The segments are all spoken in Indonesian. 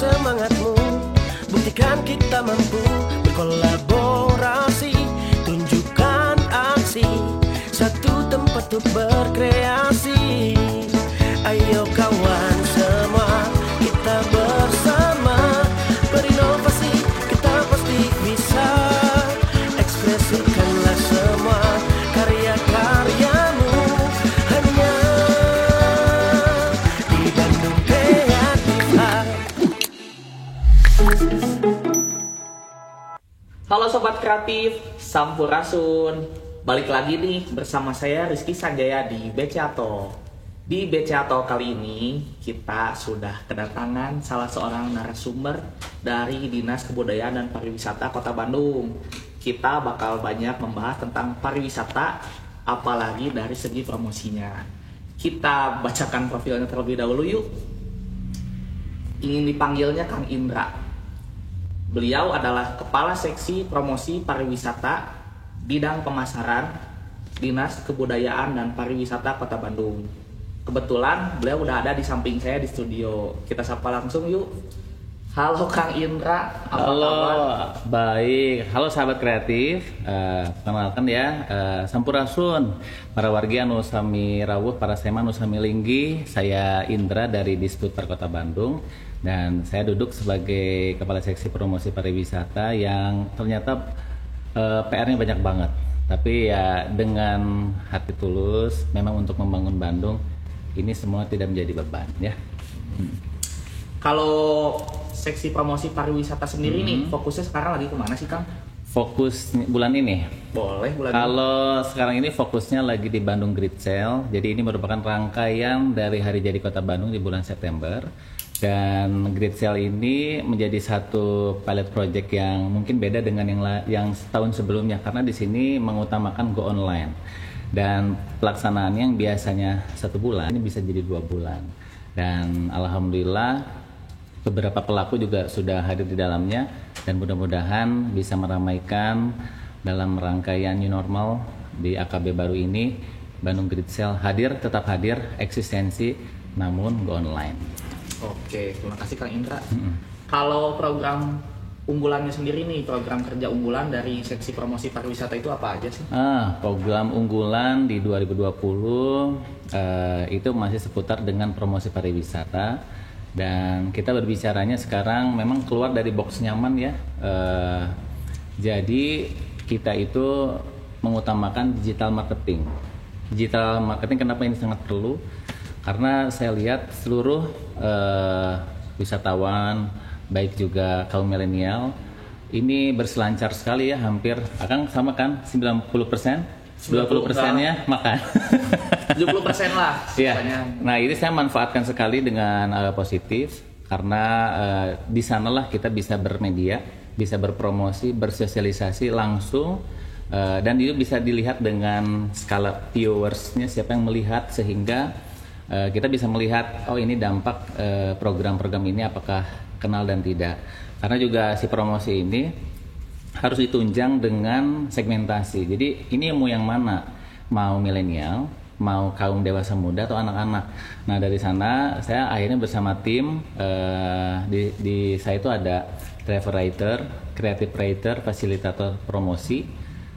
semangatmu, buktikan kita mampu berkolaborasi, tunjukkan aksi, satu tempat untuk berkreasi. Ayo kawan semua, kita bersama berinovasi, kita pasti bisa. Ekspresikanlah semua karya-karyamu hanya di Bandung Kreatif Hub. Halo Sobat Kreatif, Sampurasun. Balik lagi nih bersama saya Rizky Sanjaya di BCA Talk. Di BCA Talk kali ini kita sudah kedatangan salah seorang narasumber dari Dinas Kebudayaan dan Pariwisata Kota Bandung. Kita bakal banyak membahas tentang pariwisata, apalagi dari segi promosinya. Kita bacakan profilnya terlebih dahulu yuk. Ingin dipanggilnya Kang Indra. Beliau adalah Kepala Seksi Promosi Pariwisata Bidang Pemasaran Dinas Kebudayaan dan Pariwisata Kota Bandung. Kebetulan beliau udah ada di samping saya di studio. Kita sapa langsung yuk. Halo Kang Indra, apa kabar? Baik. Halo sahabat kreatif. Perkenalkan ya, Sampurasun. Para wargi anu sami rawuh, para sema anu sami linggi. Saya Indra dari Disputer Kota Bandung dan saya duduk sebagai Kepala Seksi Promosi Pariwisata yang ternyata PR-nya banyak banget. Tapi ya dengan hati tulus, memang untuk membangun Bandung, ini semua tidak menjadi beban ya. Kalau seksi promosi pariwisata sendiri nih, fokusnya sekarang lagi kemana sih Kang? Fokus bulan ini? Boleh bulan Kalau sekarang ini fokusnya lagi di Bandung Great Sale. Jadi ini merupakan rangkaian dari Hari Jadi Kota Bandung di bulan September. Dan Great Sale ini menjadi satu pilot project yang mungkin beda dengan yang setahun sebelumnya, karena di sini mengutamakan go online. Dan pelaksanaan yang biasanya 1 bulan ini bisa jadi 2 bulan. Dan alhamdulillah beberapa pelaku juga sudah hadir di dalamnya, dan mudah-mudahan bisa meramaikan dalam rangkaian new normal di AKB baru ini. Bandung Great Sale tetap hadir, eksistensi namun go online. Oke, terima kasih Kang Indra. Kalau program unggulannya sendiri nih, program kerja unggulan dari seksi promosi pariwisata itu apa aja sih? Program unggulan di 2020 itu masih seputar dengan promosi pariwisata, dan kita berbicaranya sekarang memang keluar dari box nyaman ya. Jadi kita itu mengutamakan digital marketing. Digital marketing kenapa ini sangat perlu? Karena saya lihat seluruh wisatawan, baik juga kaum milenial, ini berselancar sekali ya, hampir akan sama kan 90%, 20%-nya makan. 70% lah. Iya. Nah, ini saya manfaatkan sekali dengan positif, karena di sanalah kita bisa bermedia, bisa berpromosi, bersosialisasi langsung, dan itu bisa dilihat dengan skala viewersnya, siapa yang melihat, sehingga kita bisa melihat, oh ini dampak program-program ini apakah kenal dan tidak. Karena juga si promosi ini harus ditunjang dengan segmentasi. Jadi ini mau yang mana? Mau milenial, mau kaum dewasa muda, atau anak-anak. Nah dari sana saya akhirnya bersama tim, di saya itu ada travel writer, creative writer, fasilitator promosi,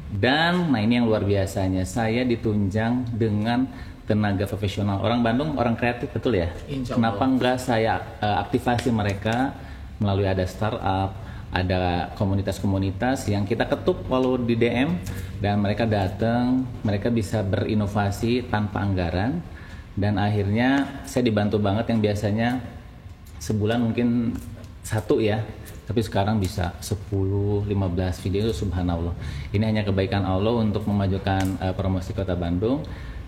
dan nah ini yang luar biasanya, saya ditunjang dengan tenaga profesional orang Bandung, orang kreatif, betul ya? Kenapa enggak saya aktivasi mereka melalui ada startup, ada komunitas-komunitas yang kita ketuk walau di DM, dan mereka datang, mereka bisa berinovasi tanpa anggaran, dan akhirnya saya dibantu banget yang biasanya sebulan mungkin 1 ya, tapi sekarang bisa 10-15 video, subhanallah. Ini hanya kebaikan Allah untuk memajukan promosi Kota Bandung.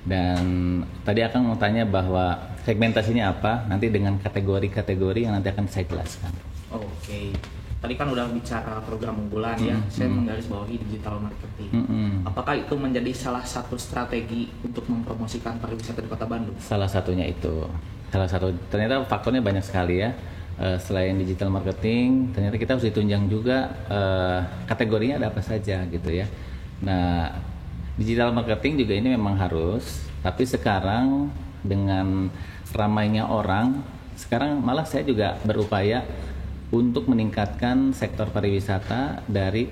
Dan tadi akan mau tanya bahwa segmentasinya apa, nanti dengan kategori-kategori yang nanti akan saya jelaskan. Oke. Tadi kan udah bicara program unggulan ya, saya menggarisbawahi digital marketing. Apakah itu menjadi salah satu strategi untuk mempromosikan pariwisata di Kota Bandung? Salah satunya itu. Ternyata faktornya banyak sekali ya. Selain digital marketing, ternyata kita harus ditunjang juga kategorinya ada apa saja gitu ya. Nah, digital marketing juga ini memang harus, tapi sekarang dengan ramainya orang, sekarang malah saya juga berupaya untuk meningkatkan sektor pariwisata dari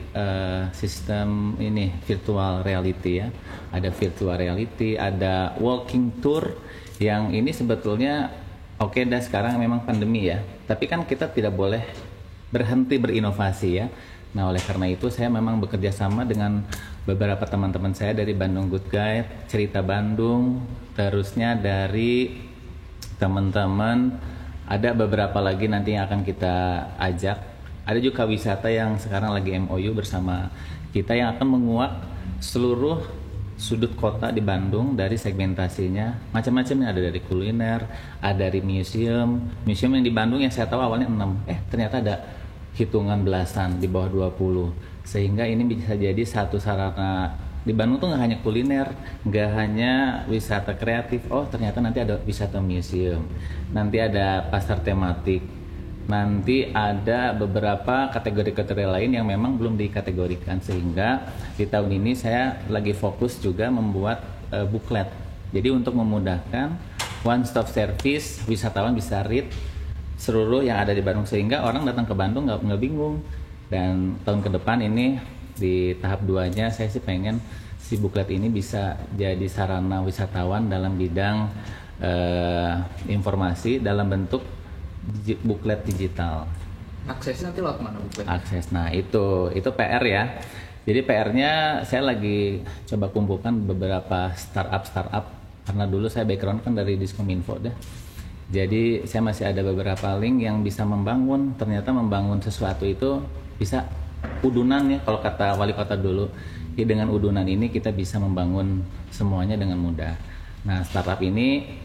sistem ini virtual reality ya. Ada virtual reality, ada walking tour yang ini sebetulnya oke dah sekarang memang pandemi ya. Tapi kan kita tidak boleh berhenti berinovasi ya. Nah oleh karena itu saya memang bekerja sama dengan beberapa teman-teman saya dari Bandung Good Guide, Cerita Bandung, terusnya dari teman-teman ada beberapa lagi nanti yang akan kita ajak. Ada juga wisata yang sekarang lagi MOU bersama kita yang akan menguak seluruh sudut kota di Bandung dari segmentasinya. Macam-macamnya, ada dari kuliner, ada dari museum. Museum yang di Bandung yang saya tahu awalnya 6, ternyata ada hitungan belasan di bawah 20. Sehingga ini bisa jadi satu sarana. Di Bandung tuh nggak hanya kuliner, nggak hanya wisata kreatif. Oh ternyata nanti ada wisata museum, nanti ada pasar tematik, nanti ada beberapa kategori-kategori lain yang memang belum dikategorikan. Sehingga di tahun ini saya lagi fokus juga membuat buklet. Jadi untuk memudahkan one stop service, wisatawan bisa read seluruh yang ada di Bandung sehingga orang datang ke Bandung nggak bingung. Dan tahun ke depan ini di tahap 2-nya saya sih pengen si buklet ini bisa jadi sarana wisatawan dalam bidang informasi dalam bentuk buklet digital. Aksesnya nanti lewat mana buklet? Akses, nah itu PR ya. Jadi PR-nya saya lagi coba kumpulkan beberapa startup karena dulu saya background kan dari Diskominfo deh. Jadi saya masih ada beberapa link yang bisa membangun. Ternyata membangun sesuatu itu bisa udunan ya, kalau kata wali kota dulu. Jadi dengan udunan ini kita bisa membangun semuanya dengan mudah. Nah startup ini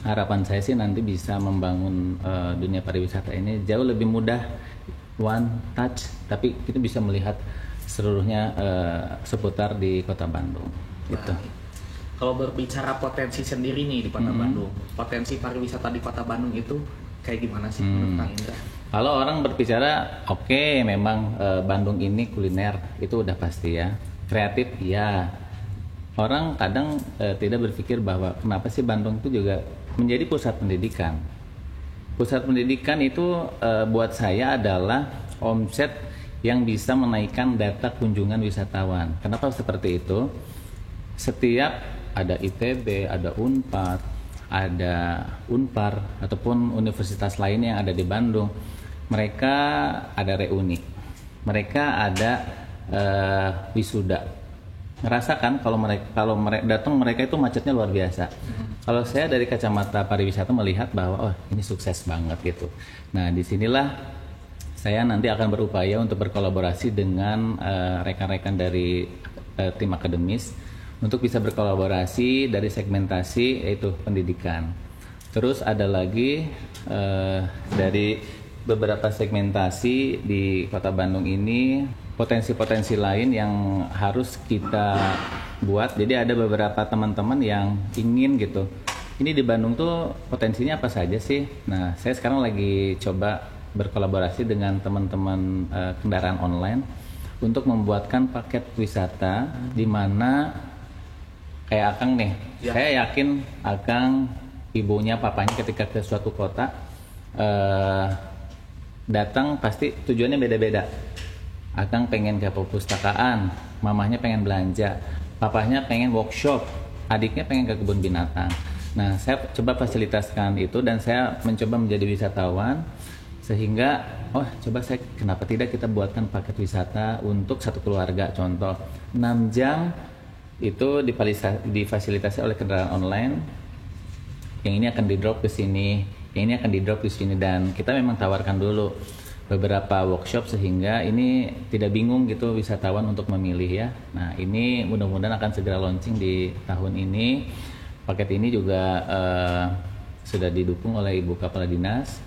harapan saya sih nanti bisa membangun dunia pariwisata ini jauh lebih mudah, one touch, tapi kita bisa melihat seluruhnya seputar di kota Bandung. Gitu. Kalau berbicara potensi sendiri nih di kota Bandung, potensi pariwisata di kota Bandung itu kayak gimana sih menurut Kang Indra? Kalau orang berbicara, oke, memang Bandung ini kuliner itu udah pasti ya, kreatif ya. Orang kadang tidak berpikir bahwa kenapa sih Bandung itu juga menjadi pusat pendidikan. Pusat pendidikan itu buat saya adalah omset yang bisa menaikkan data kunjungan wisatawan. Kenapa seperti itu? Setiap ada ITB, ada Unpad, ada Unpar ataupun universitas lain yang ada di Bandung, mereka ada reuni, mereka ada wisuda. Ngerasakan kalau mereka datang, mereka itu macetnya luar biasa. Kalau saya dari kacamata pariwisata melihat bahwa oh ini sukses banget gitu. Nah disinilah saya nanti akan berupaya untuk berkolaborasi dengan rekan-rekan dari tim akademis untuk bisa berkolaborasi dari segmentasi yaitu pendidikan. Terus ada lagi dari beberapa segmentasi di Kota Bandung ini potensi-potensi lain yang harus kita buat. Jadi ada beberapa teman-teman yang ingin gitu. Ini di Bandung tuh potensinya apa saja sih? Nah, saya sekarang lagi coba berkolaborasi dengan teman-teman kendaraan online untuk membuatkan paket wisata di mana kayak Akang nih, saya yakin Akang, ibunya, papanya ketika ke suatu kota datang pasti tujuannya beda-beda. Akang pengen ke perpustakaan, mamahnya pengen belanja, papahnya pengen workshop, adiknya pengen ke kebun binatang. Nah, saya coba fasilitaskan itu dan saya mencoba menjadi wisatawan sehingga, oh coba saya kenapa tidak kita buatkan paket wisata untuk satu keluarga. Contoh 6 jam itu difasilitasi oleh kendaraan online. Yang ini akan di drop ke sini, yang ini akan di drop di sini, dan kita memang tawarkan dulu beberapa workshop sehingga ini tidak bingung gitu wisatawan untuk memilih ya. Nah ini mudah-mudahan akan segera launching di tahun ini. Paket ini juga sudah didukung oleh Ibu Kepala Dinas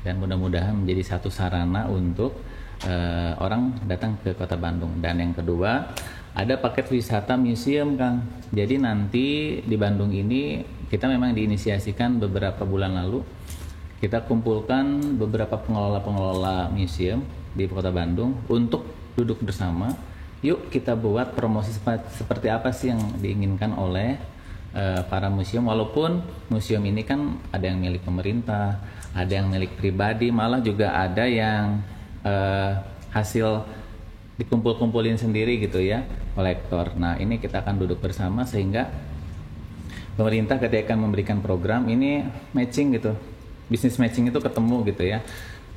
dan mudah-mudahan menjadi satu sarana untuk orang datang ke Kota Bandung. Dan yang kedua ada paket wisata museum, Kang. Jadi nanti di Bandung ini kita memang diinisiasikan beberapa bulan lalu. Kita kumpulkan beberapa pengelola-pengelola museum di Kota Bandung untuk duduk bersama. Yuk kita buat promosi seperti apa sih yang diinginkan oleh para museum, walaupun museum ini kan ada yang milik pemerintah, ada yang milik pribadi, malah juga ada yang hasil dikumpul-kumpulin sendiri gitu ya, kolektor. Nah ini kita akan duduk bersama sehingga pemerintah ketika akan memberikan program ini matching gitu, bisnis matching itu ketemu gitu ya.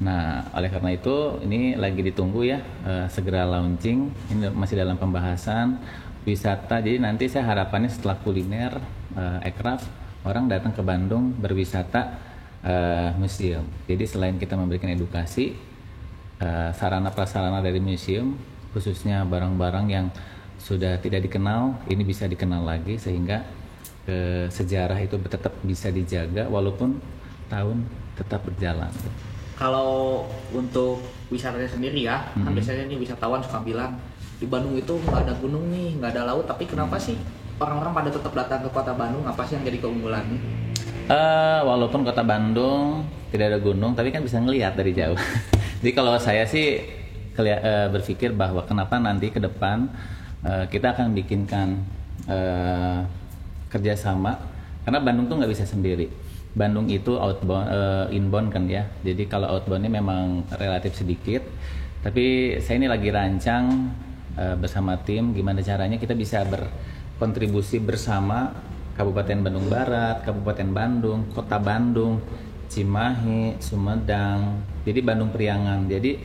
Nah oleh karena itu ini lagi ditunggu ya, segera launching, ini masih dalam pembahasan wisata. Jadi nanti saya harapannya setelah kuliner, aircraft, orang datang ke Bandung berwisata museum. Jadi selain kita memberikan edukasi, sarana prasarana dari museum, khususnya barang-barang yang sudah tidak dikenal, ini bisa dikenal lagi sehingga sejarah itu tetap bisa dijaga walaupun tahun tetap berjalan. Kalau untuk wisatanya sendiri ya, kan biasanya nih wisatawan suka bilang di Bandung itu nggak ada gunung nih, nggak ada laut, tapi kenapa sih orang-orang pada tetap datang ke kota Bandung? Apa sih yang jadi keunggulan? Walaupun kota Bandung tidak ada gunung, tapi kan bisa ngelihat dari jauh. Jadi kalau saya sih berpikir bahwa kenapa nanti ke depan kita akan bikinkan kerjasama, karena Bandung tuh nggak bisa sendiri. Bandung itu outbound, inbound kan ya. Jadi kalau outboundnya memang relatif sedikit, tapi saya ini lagi rancang bersama tim gimana caranya kita bisa berkontribusi bersama Kabupaten Bandung Barat, Kabupaten Bandung, Kota Bandung, Cimahi, Sumedang, jadi Bandung Priangan. Jadi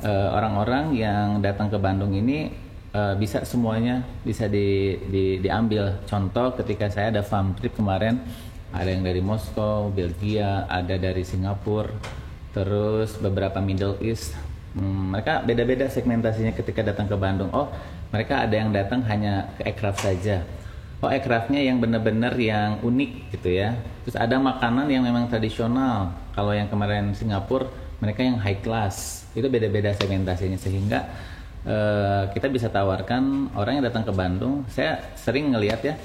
orang-orang yang datang ke Bandung ini bisa semuanya bisa diambil. Contoh ketika saya ada farm trip kemarin, ada yang dari Moskow, Belgia, ada dari Singapura, terus beberapa Middle East. Mereka beda-beda segmentasinya ketika datang ke Bandung. Oh, mereka ada yang datang hanya ke aircraft saja. Oh, aircraftnya yang benar-benar yang unik gitu ya. Terus ada makanan yang memang tradisional. Kalau yang kemarin Singapura, mereka yang high class. Itu beda-beda segmentasinya sehingga kita bisa tawarkan orang yang datang ke Bandung. Saya sering ngelihat ya,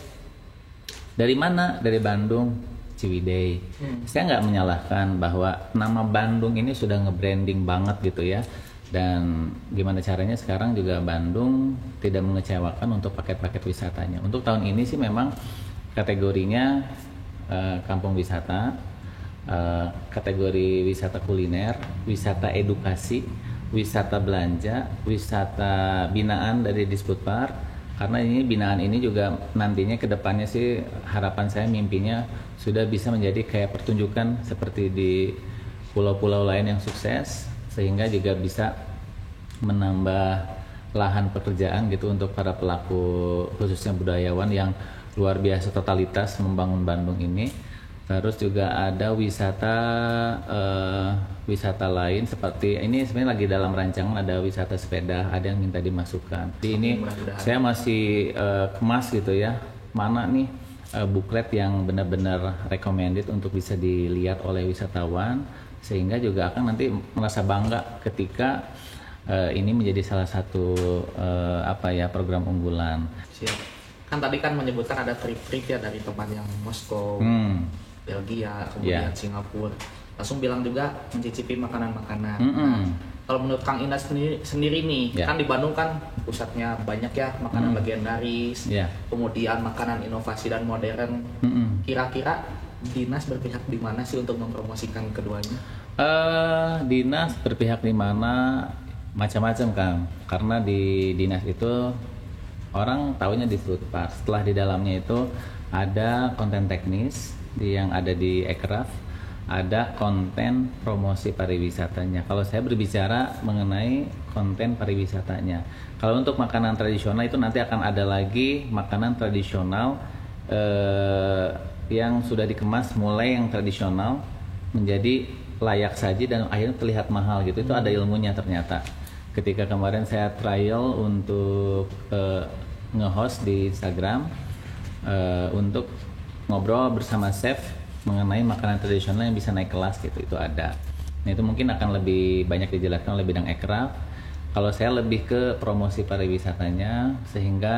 dari mana? Dari Bandung, Ciwidey. Saya nggak menyalahkan bahwa nama Bandung ini sudah nge-branding banget gitu ya. Dan gimana caranya sekarang juga Bandung tidak mengecewakan untuk paket-paket wisatanya. Untuk tahun ini sih memang kategorinya kampung wisata, kategori wisata kuliner, wisata edukasi, wisata belanja, wisata binaan dari Disputpar. Karena ini binaan ini juga nantinya ke depannya sih harapan saya, mimpinya sudah bisa menjadi kayak pertunjukan seperti di pulau-pulau lain yang sukses, sehingga juga bisa menambah lahan pekerjaan gitu untuk para pelaku khususnya budayawan yang luar biasa totalitas membangun Bandung ini. Terus juga ada wisata lain seperti ini, sebenarnya lagi dalam rancangan, ada wisata sepeda, ada yang minta dimasukkan. Jadi ini saya masih kemas gitu ya, mana nih buklet yang benar-benar recommended untuk bisa dilihat oleh wisatawan, sehingga juga akan nanti merasa bangga ketika ini menjadi salah satu program unggulan. Siap. Kan tadi kan menyebutkan ada trip-trip ya dari tempat yang Moskow, Belgia, kemudian Singapura. Langsung bilang juga mencicipi makanan-makanan. Nah, kalau menurut Kang Inas sendiri nih, kan di Bandung kan pusatnya banyak ya makanan legendaris, kemudian makanan inovasi dan modern. Kira-kira Dinas berpihak di mana sih untuk mempromosikan keduanya? Dinas berpihak di mana macam-macam Kang. Karena di Dinas itu orang taunya di Disputpar. Setelah di dalamnya itu ada konten teknis yang ada di aircraft, ada konten promosi pariwisatanya. Kalau saya berbicara mengenai konten pariwisatanya, kalau untuk makanan tradisional itu nanti akan ada lagi makanan tradisional yang sudah dikemas, mulai yang tradisional menjadi layak saji dan akhirnya terlihat mahal gitu. Itu ada ilmunya ternyata. Ketika kemarin saya trial untuk nge-host di Instagram untuk ngobrol bersama chef mengenai makanan tradisional yang bisa naik kelas gitu, itu ada. Nah itu mungkin akan lebih banyak dijelaskan oleh bidang aircraft. Kalau saya lebih ke promosi pariwisatanya sehingga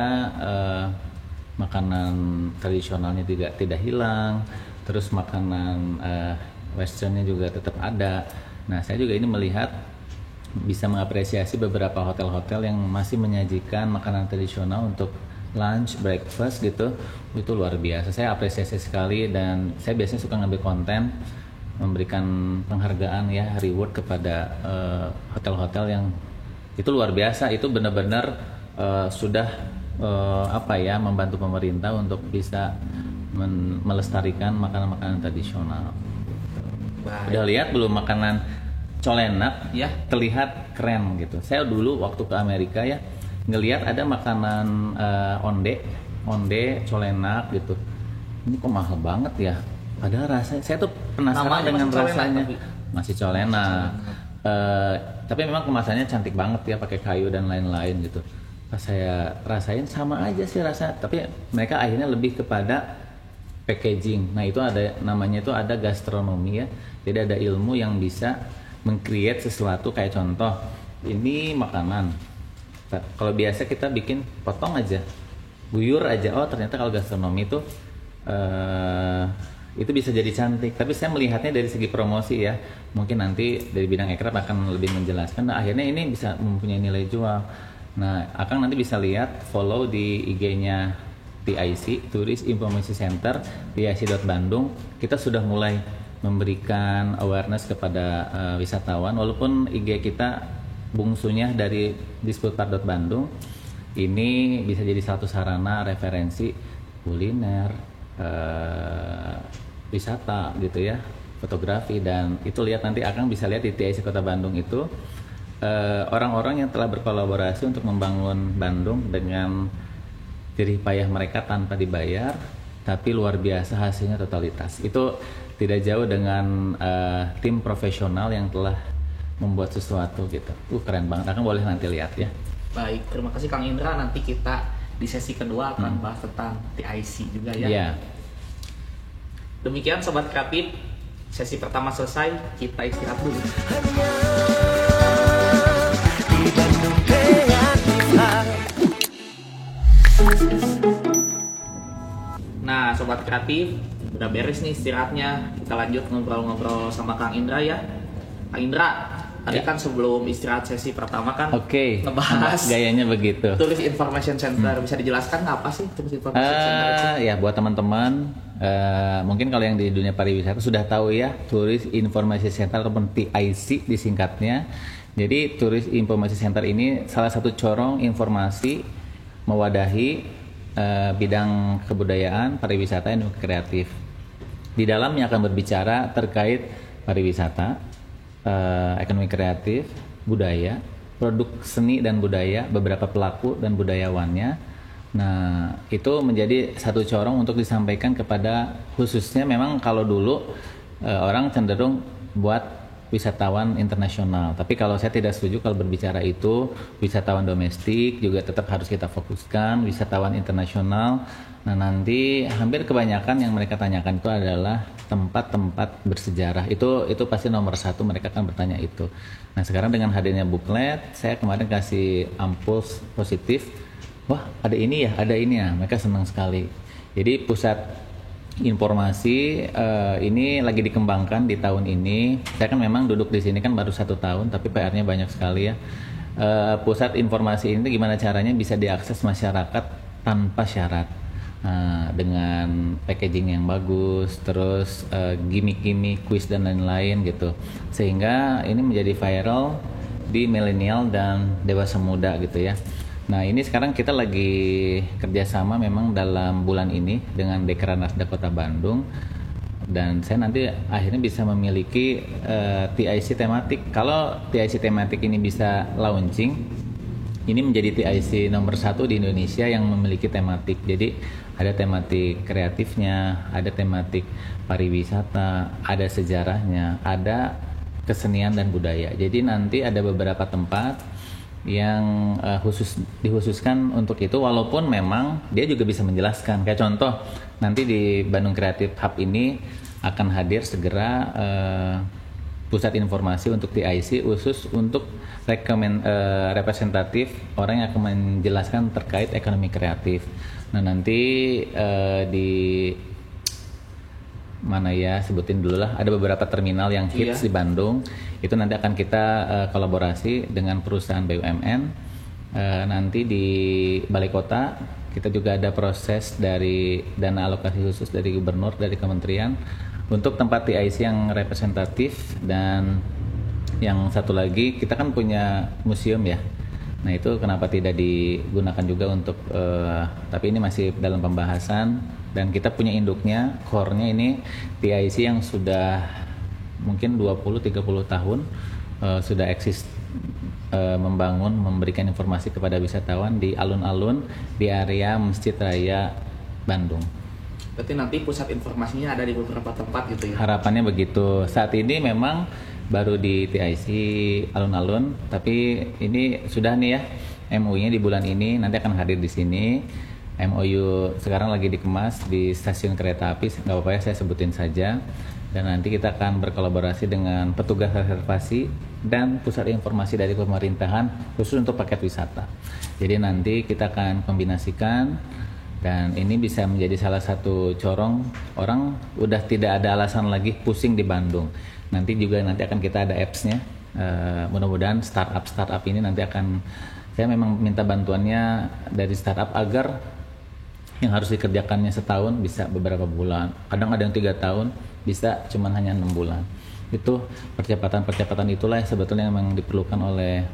makanan tradisionalnya tidak hilang, terus makanan westernnya juga tetap ada. Nah saya juga ini melihat bisa mengapresiasi beberapa hotel-hotel yang masih menyajikan makanan tradisional untuk lunch, breakfast gitu, itu luar biasa. Saya apresiasi sekali dan saya biasanya suka ngambil konten, memberikan penghargaan ya, reward kepada hotel-hotel yang itu luar biasa. Itu benar-benar sudah membantu pemerintah untuk bisa melestarikan makanan-makanan tradisional. Baik. Udah lihat belum makanan colenak? Ya. Terlihat keren gitu. Saya dulu waktu ke Amerika ya ngelihat ada makanan onde colenak gitu. Ini kok mahal banget ya? Padahal rasanya saya tuh penasaran Namanya dengan masih colenak, rasanya. tapi. Masih colenak. Tapi memang kemasannya cantik banget ya, pakai kayu dan lain-lain gitu. Pas saya rasain sama aja sih rasa, tapi mereka akhirnya lebih kepada packaging. Nah itu ada gastronomi ya. Jadi ada ilmu yang bisa meng-create sesuatu, kayak contoh ini makanan. Kalau biasa kita bikin potong aja, guyur aja. Oh ternyata kalau gastronomi itu bisa jadi cantik. Tapi saya melihatnya dari segi promosi ya. Mungkin nanti dari bidang ekraf akan lebih menjelaskan. Nah akhirnya ini bisa mempunyai nilai jual. Nah Akang nanti bisa lihat, follow di IG-nya TIC, Tourist Information Center, TIC.Bandung. Kita sudah mulai memberikan awareness kepada wisatawan, walaupun IG kita bungsunya dari Disputpar.Bandung. Ini bisa jadi satu sarana referensi kuliner, wisata gitu ya, fotografi, dan itu lihat nanti Akang bisa lihat di TIC Kota Bandung itu orang-orang yang telah berkolaborasi untuk membangun Bandung dengan jerih payah mereka tanpa dibayar, tapi luar biasa hasilnya totalitas. Itu tidak jauh dengan tim profesional yang telah membuat sesuatu gitu. Keren banget. Akang boleh nanti lihat ya. Baik, terima kasih Kang Indra. Nanti kita di sesi kedua akan bahas tentang TIC juga ya. Iya. Demikian Sobat Kreatif, sesi pertama selesai, kita istirahat dulu. Hanya di Bandung Kreatif Hub. Nah, Sobat Kreatif, udah beres nih istirahatnya. Kita lanjut ngobrol-ngobrol sama Kang Indra ya. Kang Indra, tadi Ya. kan sebelum istirahat sesi pertama kan Oke. ngebahas Gayanya begitu. Tourist Information Center. Bisa dijelaskan apa sih Tourist Information Center itu? Ya buat teman-teman, mungkin kalau yang di dunia pariwisata sudah tahu ya, Tourist Information Center ataupun TIC disingkatnya. Jadi Tourist Information Center ini salah satu corong informasi mewadahi bidang kebudayaan, pariwisata, dan kreatif. Di dalamnya akan berbicara terkait pariwisata, ekonomi kreatif, budaya, produk seni dan budaya, beberapa pelaku dan budayawannya. Nah, itu menjadi satu corong untuk disampaikan kepada, khususnya memang kalau dulu orang cenderung buat wisatawan internasional. Tapi kalau saya tidak setuju kalau berbicara itu, wisatawan domestik juga tetap harus kita fokuskan, wisatawan internasional. Nah, nanti hampir kebanyakan yang mereka tanyakan itu adalah tempat-tempat bersejarah. Itu pasti nomor satu, mereka akan bertanya itu. Nah, sekarang dengan hadirnya booklet, saya kemarin kasih ampul positif. Wah, ada ini ya, mereka senang sekali. Jadi pusat informasi ini lagi dikembangkan di tahun ini. Saya kan memang duduk di sini kan baru 1 tahun, tapi PR-nya banyak sekali ya. Pusat informasi ini gimana caranya bisa diakses masyarakat tanpa syarat, dengan packaging yang bagus, terus gimmick-gimmick, quiz dan lain-lain gitu, sehingga ini menjadi viral di milenial dan dewasa muda gitu ya. Nah, ini sekarang kita lagi kerjasama memang dalam bulan ini dengan Dekranasda Kota Bandung, dan saya nanti akhirnya bisa memiliki TIC tematik. Kalau TIC tematik ini bisa launching, ini menjadi TIC nomor 1 di Indonesia yang memiliki tematik. Jadi ada tematik kreatifnya, ada tematik pariwisata, ada sejarahnya, ada kesenian dan budaya. Jadi nanti ada beberapa tempat yang dikhususkan untuk itu, walaupun memang dia juga bisa menjelaskan. Kayak contoh, nanti di Bandung Creative Hub ini akan hadir segera pusat informasi untuk TIC khusus untuk representatif orang yang akan menjelaskan terkait ekonomi kreatif. Nah, nanti di mana ya, sebutin dulu lah, ada beberapa terminal yang hits di Bandung. Itu nanti akan kita kolaborasi dengan perusahaan BUMN. Nanti di Balai Kota kita juga ada proses dari dana alokasi khusus dari gubernur, dari kementerian untuk tempat TIC yang representatif. Dan yang satu lagi kita kan punya museum ya. Nah itu kenapa tidak digunakan juga untuk tapi ini masih dalam pembahasan, dan kita punya induknya, core-nya ini TIC yang sudah mungkin 20-30 tahun sudah eksis, membangun, memberikan informasi kepada wisatawan di alun-alun di area Masjid Raya Bandung. Berarti nanti pusat informasinya ada di beberapa tempat gitu ya? Harapannya begitu. Saat ini memang baru di TIC alun-alun, tapi ini sudah nih ya MOU-nya di bulan ini nanti akan hadir di sini. MOU sekarang lagi dikemas di stasiun kereta api, nggak apa-apa ya saya sebutin saja. Dan nanti kita akan berkolaborasi dengan petugas reservasi dan pusat informasi dari pemerintahan khusus untuk paket wisata. Jadi nanti kita akan kombinasikan, dan ini bisa menjadi salah satu corong orang udah tidak ada alasan lagi pusing di Bandung. Nanti akan kita ada apps-nya. Mudah-mudahan startup ini nanti akan, saya memang minta bantuannya dari startup agar yang harus dikerjakannya setahun bisa beberapa bulan, kadang ada yang 3 tahun, bisa cuman hanya 6 bulan. Itu percepatan itulah yang sebetulnya memang diperlukan oleh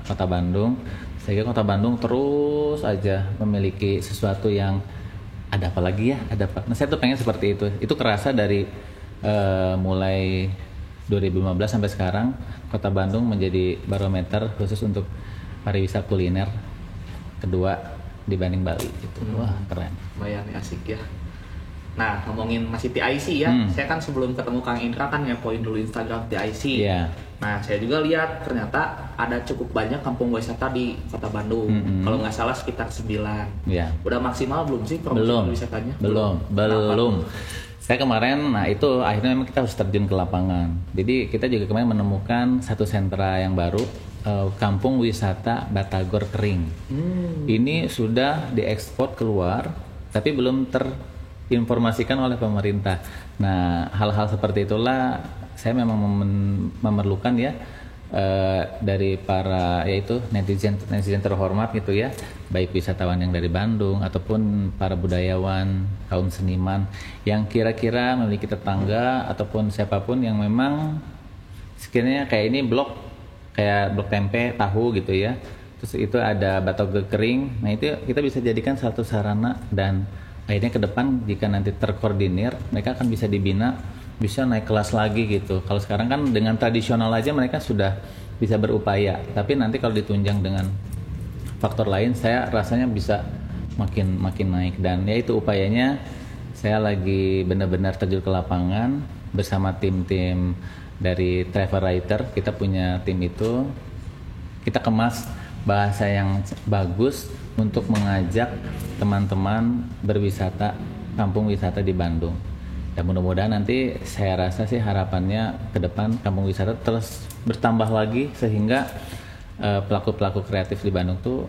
Kota Bandung, sehingga Kota Bandung terus aja memiliki sesuatu yang ada apa lagi ya, ada apa. Nah saya tuh pengen seperti itu kerasa dari mulai 2015 sampai sekarang Kota Bandung menjadi barometer khusus untuk pariwisata kuliner kedua dibanding Bali gitu. Wah keren. Lumayan asik ya. Nah ngomongin masih TIC ya, saya kan sebelum ketemu Kang Indra kan ngepoin dulu Instagram TIC. Yeah. Nah saya juga lihat ternyata ada cukup banyak kampung wisata di Kota Bandung. Kalau nggak salah sekitar 9. Yeah. Udah maksimal belum sih promosi wisatanya? Belum. Saya kemarin, nah itu akhirnya memang kita harus terjun ke lapangan. Jadi kita juga kemarin menemukan satu sentra yang baru, Kampung Wisata Batagor Kering. Ini sudah diekspor keluar, tapi belum terinformasikan oleh pemerintah. Nah hal-hal seperti itulah saya memang memerlukan ya dari para yaitu netizen terhormat gitu ya, baik wisatawan yang dari Bandung ataupun para budayawan, kaum seniman yang kira-kira memiliki tetangga ataupun siapapun yang memang sekiranya kayak ini kayak blok tempe tahu gitu ya, terus itu ada batagor kering. Nah itu kita bisa jadikan satu sarana, dan akhirnya ke depan jika nanti terkoordinir mereka akan bisa dibina, bisa naik kelas lagi gitu. Kalau sekarang kan dengan tradisional aja mereka sudah bisa berupaya, tapi nanti kalau ditunjang dengan faktor lain saya rasanya bisa makin naik. Dan ya itu upayanya, saya lagi benar-benar terjun ke lapangan bersama tim-tim dari travel writer. Kita punya tim itu, kita kemas bahasa yang bagus untuk mengajak teman-teman berwisata, kampung wisata di Bandung. Dan mudah-mudahan nanti saya rasa sih harapannya ke depan kampung wisata terus bertambah lagi, sehingga pelaku-pelaku kreatif di Bandung tuh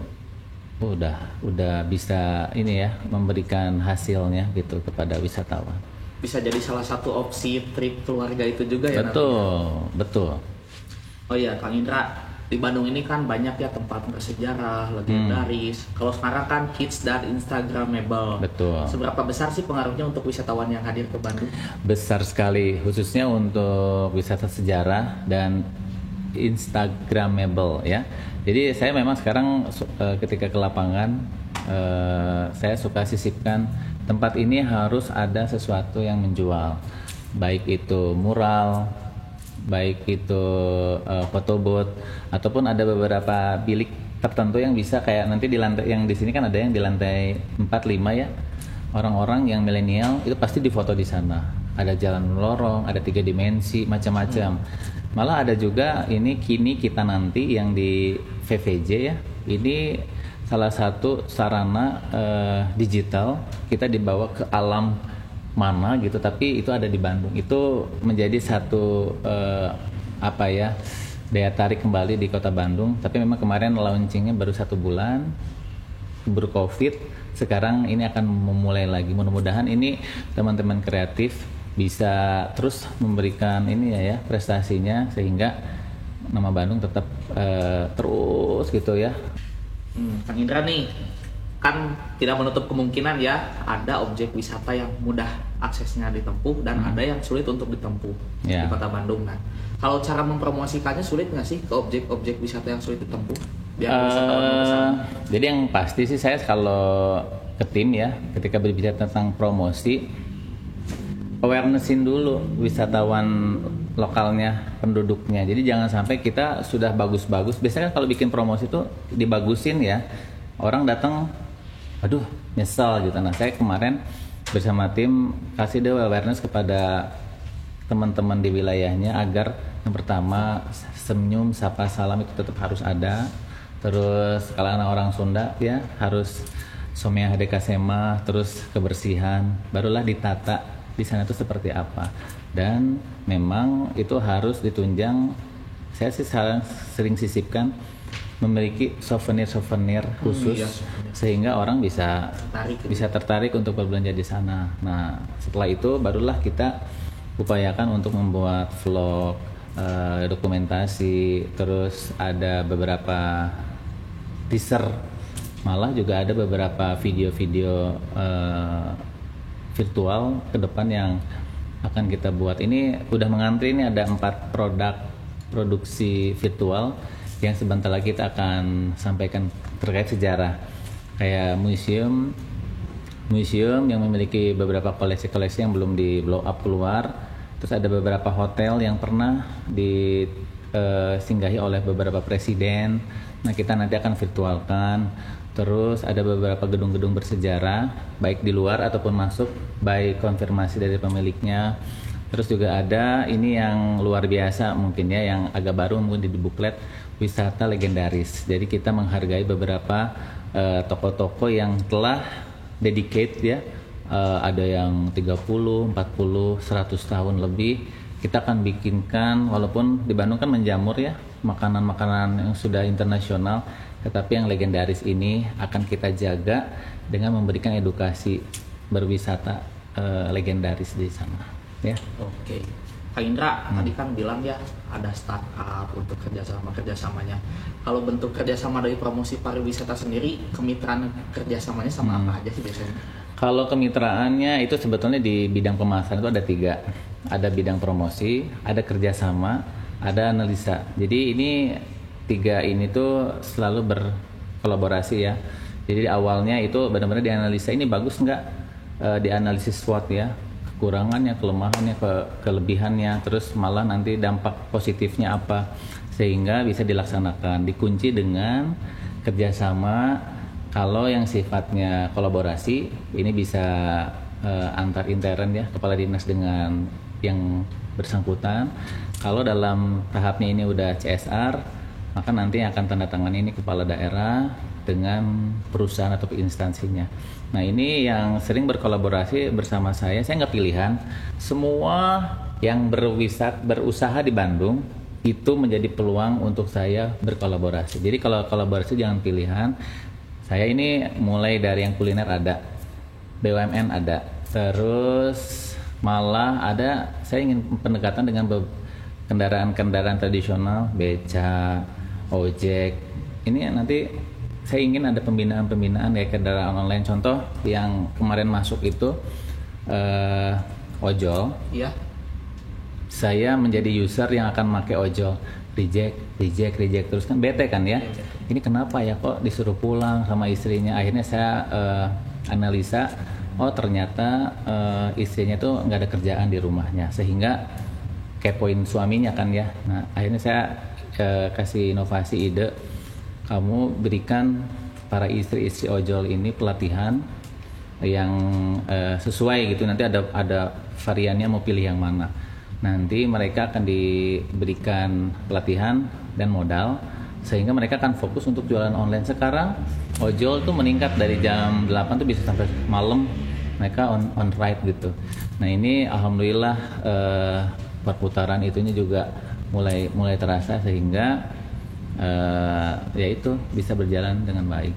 udah bisa ini ya, memberikan hasilnya gitu kepada wisatawan. Bisa jadi salah satu opsi trip keluarga itu juga ya. Betul. Oh iya Kang Indra, di Bandung ini kan banyak ya tempat bersejarah, legendaris. Kalau sekarang kan hits dan instagramable. Betul. Seberapa besar sih pengaruhnya untuk wisatawan yang hadir ke Bandung? Besar sekali, khususnya untuk wisata sejarah dan instagramable ya. Jadi saya memang sekarang ketika ke lapangan saya suka sisipkan tempat ini harus ada sesuatu yang menjual, baik itu mural, baik itu photobooth, ataupun ada beberapa bilik tertentu yang bisa kayak nanti di lantai, yang di sini kan ada yang di lantai 4-5 ya, orang-orang yang milenial itu pasti difoto di sana. Ada jalan lorong, ada 3 dimensi, macam-macam. Malah ada juga ini Kini Kita Nanti yang di VVJ ya, ini salah satu sarana digital kita dibawa ke alam mana gitu, tapi itu ada di Bandung. Itu menjadi satu daya tarik kembali di Kota Bandung. Tapi memang kemarin launchingnya baru 1 bulan, keburu COVID. Sekarang ini akan memulai lagi. Mudah-mudahan ini teman-teman kreatif bisa terus memberikan ini ya prestasinya, sehingga nama Bandung tetap terus gitu ya. Kang Indra nih, kan tidak menutup kemungkinan ya ada objek wisata yang mudah aksesnya ditempuh dan ada yang sulit untuk ditempuh di Kota Bandung. Nah, kalau cara mempromosikannya sulit nggak sih ke objek-objek wisata yang sulit ditempuh? Jadi yang pasti sih saya kalau ke tim ya, ketika berbicara tentang promosi, awarenessin dulu wisatawan lokalnya, penduduknya. Jadi jangan sampai kita sudah bagus-bagus. Biasanya kan kalau bikin promosi itu dibagusin ya, orang datang aduh nyesel gitu. Nah, saya kemarin bersama tim kasih deh awareness kepada teman-teman di wilayahnya agar yang pertama senyum, sapa, salam itu tetap harus ada. Terus kalau anak orang Sunda ya harus somea hadekasema, terus kebersihan, barulah ditata di sana itu seperti apa. Dan memang itu harus ditunjang. Saya sih sering sisipkan memiliki souvenir khusus sehingga orang bisa tertarik untuk berbelanja di sana. Nah, setelah itu barulah kita upayakan untuk membuat vlog, dokumentasi, terus ada beberapa teaser, malah juga ada beberapa video-video virtual ke depan yang akan kita buat. Ini udah mengantri, ini ada 4 produksi virtual yang sebentar lagi kita akan sampaikan terkait sejarah, kayak museum yang memiliki beberapa koleksi-koleksi yang belum di blow up keluar. Terus ada beberapa hotel yang pernah disinggahi oleh beberapa presiden. Nah, kita nanti akan virtualkan. Terus ada beberapa gedung-gedung bersejarah baik di luar ataupun masuk by konfirmasi dari pemiliknya. Terus juga ada ini yang luar biasa mungkin ya, yang agak baru mungkin di buklet, wisata legendaris. Jadi kita menghargai beberapa toko-toko yang telah dedicate ya, ada yang 30, 40, 100 tahun lebih. Kita akan bikinkan, walaupun di Bandung kan menjamur ya makanan-makanan yang sudah internasional, tetapi yang legendaris ini akan kita jaga dengan memberikan edukasi berwisata legendaris di sana ya. Oke. Kak Indra tadi kan bilang ya ada startup untuk kerjasamanya. Kalau bentuk kerjasama dari promosi pariwisata sendiri, kemitraan kerjasamanya sama apa aja sih biasanya? Kalau kemitraannya itu sebetulnya di bidang pemasaran itu ada 3. Ada bidang promosi, ada kerjasama, ada analisa. Jadi ini 3 ini tuh selalu berkolaborasi ya. Jadi awalnya itu benar-benar dianalisa, ini bagus nggak, dianalisis SWOT ya, kekurangannya, kelemahannya, kelebihannya, terus malah nanti dampak positifnya apa, sehingga bisa dilaksanakan. Dikunci dengan kerjasama. Kalau yang sifatnya kolaborasi ini bisa antar intern ya, kepala dinas dengan yang bersangkutan. Kalau dalam tahapnya ini udah CSR, maka nanti akan tanda tangan ini kepala daerah dengan perusahaan atau instansinya. Nah, ini yang sering berkolaborasi bersama saya nggak pilihan. Semua yang berusaha di Bandung itu menjadi peluang untuk saya berkolaborasi. Jadi kalau kolaborasi jangan pilihan. Saya ini mulai dari yang kuliner ada, BUMN ada, terus malah ada saya ingin pendekatan dengan kendaraan-kendaraan tradisional, beca, ojek. Ini nanti saya ingin ada pembinaan kayak kendaraan online. Contoh yang kemarin masuk itu ojol. Iya. Saya menjadi user yang akan pakai ojol, reject terus kan bete kan ya. Ini kenapa ya kok disuruh pulang sama istrinya? Akhirnya saya analisa, oh ternyata istrinya tuh nggak ada kerjaan di rumahnya, sehingga kepoin suaminya kan ya. Nah, akhirnya saya kasih inovasi ide, kamu berikan para istri-istri ojol ini pelatihan yang sesuai gitu. Nanti ada variannya, mau pilih yang mana. Nanti mereka akan diberikan pelatihan dan modal, sehingga mereka akan fokus untuk jualan online. Sekarang ojol tuh meningkat dari jam 8 tuh bisa sampai malam mereka on ride gitu. Nah, ini alhamdulillah perputaran itunya juga mulai terasa, sehingga ya itu bisa berjalan dengan baik.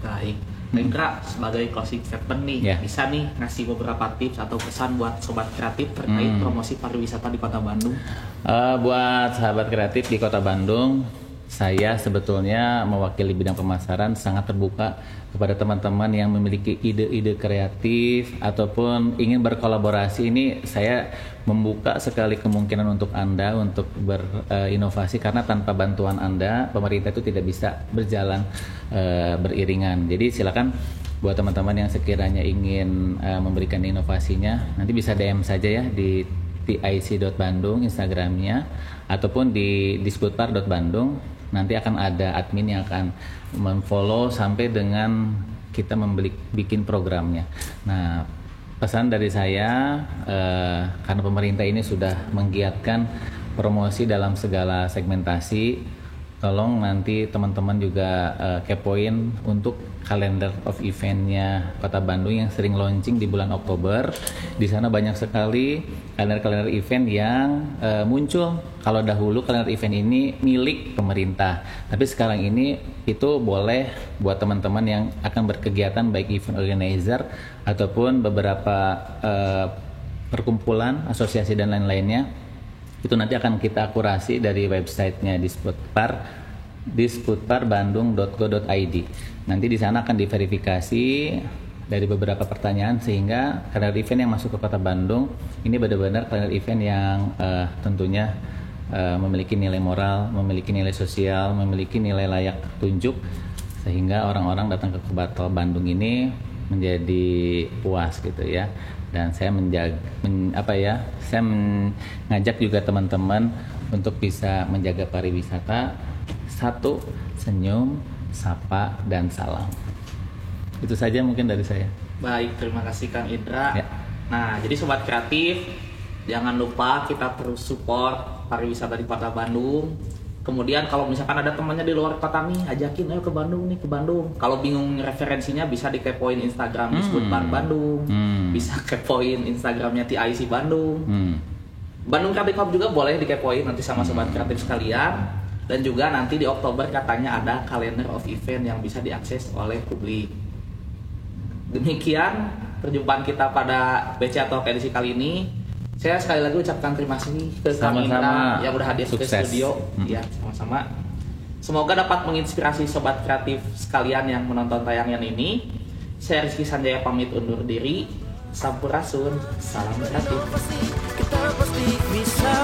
Baik. Indra, sebagai closing statement nih, bisa nih ngasih beberapa tips atau pesan buat sobat kreatif terkait promosi pariwisata di Kota Bandung? Buat sahabat kreatif di Kota Bandung, saya sebetulnya mewakili bidang pemasaran sangat terbuka kepada teman-teman yang memiliki ide-ide kreatif ataupun ingin berkolaborasi. Ini saya membuka sekali kemungkinan untuk Anda untuk berinovasi, karena tanpa bantuan Anda, pemerintah itu tidak bisa berjalan beriringan. Jadi silakan buat teman-teman yang sekiranya ingin memberikan inovasinya, nanti bisa DM saja ya di tic.bandung Instagramnya, ataupun di disputpar.bandung. Nanti akan ada admin yang akan memfollow sampai dengan kita bikin programnya. Nah, pesan dari saya, karena pemerintah ini sudah menggiatkan promosi dalam segala segmentasi, tolong nanti teman-teman juga kepoin untuk kalender of eventnya Kota Bandung yang sering launching di bulan Oktober. Di sana banyak sekali kalender-kalender event yang muncul. Kalau dahulu kalender event ini milik pemerintah, tapi sekarang ini itu boleh buat teman-teman yang akan berkegiatan, baik event organizer ataupun beberapa perkumpulan, asosiasi dan lain-lainnya. Itu nanti akan kita akurasi dari websitenya disputparbandung.go.id. Nanti di sana akan diverifikasi dari beberapa pertanyaan, sehingga kalender event yang masuk ke Kota Bandung ini benar-benar kalender event yang tentunya memiliki nilai moral, memiliki nilai sosial, memiliki nilai layak tunjuk, sehingga orang-orang datang ke Kota Bandung ini menjadi puas gitu ya. Dan saya saya mengajak juga teman-teman untuk bisa menjaga pariwisata. 1, senyum, sapa, dan salam. Itu saja mungkin dari saya. Baik, terima kasih Kang Indra. Ya. Nah, jadi Sobat Kreatif, jangan lupa kita terus support pariwisata di Kota Bandung. Kemudian kalau misalkan ada temannya di luar kota nih, ajakin ayo ke Bandung nih, ke Bandung. Kalau bingung referensinya bisa dikepoin Instagram Disputpar Bandung. Bisa kepoin Instagramnya TIC Bandung. Bandung Kreatif Hub juga boleh dikepoin nanti sama Sobat Kreatif sekalian. Dan juga nanti di Oktober katanya ada kalender of event yang bisa diakses oleh publik. Demikian perjumpaan kita pada BCA Talk edisi kali ini. Saya sekali lagi ucapkan terima kasih ke Kang Indra yang udah hadir ke studio. Ya, sama-sama. Semoga dapat menginspirasi Sobat Kreatif sekalian yang menonton tayangan ini. Saya Rizky Sanjaya pamit undur diri. Sampurasun, salam kreatif. Kita pasti bisa.